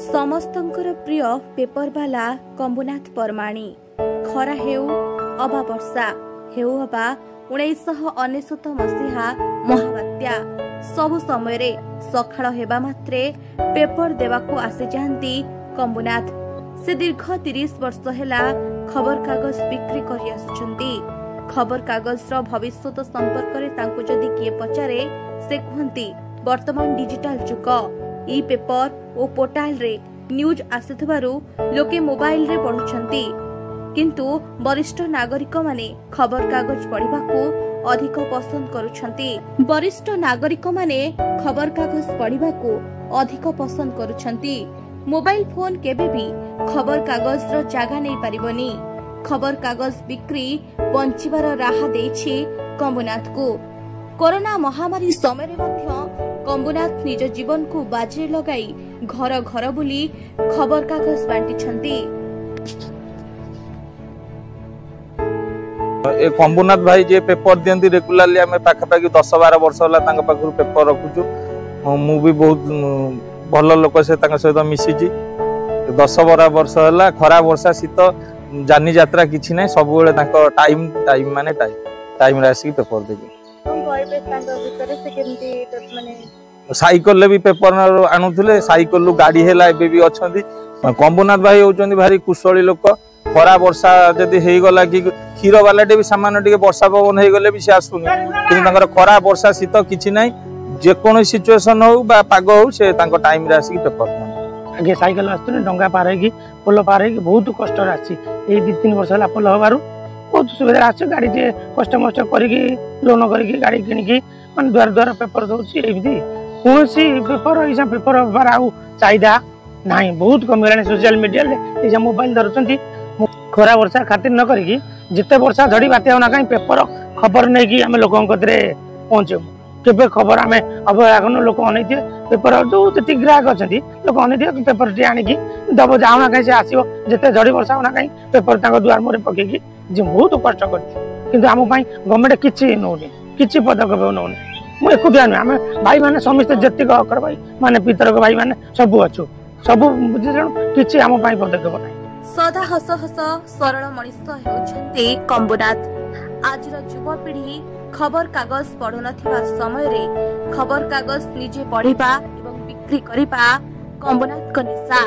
समस्तंकर प्रिय पेपर वाला कंबुनाथ परमाणी खरा हेउ अबा वर्षा हेउ अबा 1999 मसीहा महाबात्या सबु समय रे सखाळ हेबा मात्रे पेपर देवाकू आसी जांती कंबुनाथ। से दीर्घ 30 वर्ष हेला खबर कागज बिक्री करि आसुचंती। खबर कागज रो भविष्यत संपर्क रे तांको जदि किए पचारे से कहंती वर्तमान डिजिटल जुग ई पेपर ओ पोर्टाल रे न्यूज आसुथबारु लोके मोबाइल रे पढुछंती, किंतु वरिष्ठ नागरिक माने खबर कागज पढ़िबाकू अधिक पसंद करुछंती। वरिष्ठ नागरिक माने खबर कागज पढ़िबाकू अधिक पसंद करुछंती। मोबाइल फोन केबे भी खबर कागज रो जागा नै परिबनी। खबर कागज बिक्री बंचिबार राह देछि कंबुनाथ को। कोरोना महामारी समय रे मध्य कंबुनाथ निज जीवन को बाजी लगाई घर घर बुली खबर कागज बांटिछंती। ए कंबुनाथ भाई जे पेपर दियंती रेगुलरली आमे पाखापाखि 10-12 वर्ष होला तांका पाखरु पेपर रखुछु। मु भी बहुत भल लोक से तांका सहित मिसिची। 10-12 वर्ष होला खरा वर्षा शीत जानी यात्रा किछि नै, सब बेले तांका टाइम माने टाइम रासी पेपर देबे। हम कहबे तांका भितरे से केमती माने साइकल ले भी पेपर आणुथले, साइकल लु गाड़ी हेला एबे भी अछंती। कंबुनाथ भाई होचंदी भारी कुशली लोक। खरा वर्षा जदि हेई गला कि क्षीर वालाटे भी सामान्य टिके वर्षा पवन हेई गले भी से आसुनी, किंतु तांकर खरा वर्षा शीत किछि नै, जे कोनो सिचुएशन हो बा पाग हो से तांको टाइम रे आसी पेपर आगे साइकल आस्तुनी डंगा पार है कि पोल पार है कि बहुत कष्ट आसी। ए 2-3 वर्ष होला पोल हबारु बहुत सुविधा आसी। गाड़ी जे कष्ट मष्ट करिकि लोन करिकि गाड़ी किनिकि माने द्वार पेपर दउछि। एबि कोनोसी पेपर इसा पेपर हबार आउ चाहिदा नाही, बहुत कम गलानी। सोशल मीडिया ले इसा मोबाइल धरचंती। खरा वर्षा खातिर न करिकि जिते वर्षा झड़ी बात्या होना कहीं पेपर खबर नहीं कि आम लोक पहुंचे केबे खबर आम अवहेला लोक अनैथे पेपर जो जी ग्राहक अच्छा लोक अनैथे पेपर टी आणिकी दब जाऊना कहीं से आसो जिते झड़ी वर्षा होना कहीं पेपर दुआर मुहर पकईकि बहुत कष्ट कर आम गवर्नमेंट किसी नौनी किसी पदक्षेप नौनी। मुझे एकुटिया नुहे आम भाई मैंने समस्ते जी अकर भाई माने पितरक भाई मैंने सबू अच्छु सब बुझे किसी आम पदक्षेप ना। सदा हस हस सरल मनीष हेउछन्ते कंबुनाथ। आजर युवपीढ़ी खबर कागज पढ़ुनथिबा समय रे खबर कागज निजे पढ़िबा एवं बिक्री करिबा कंबुनाथ को निशा।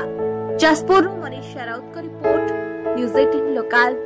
जाजपुर मनीष राउत का रिपोर्ट, न्यूज 18 लोकल।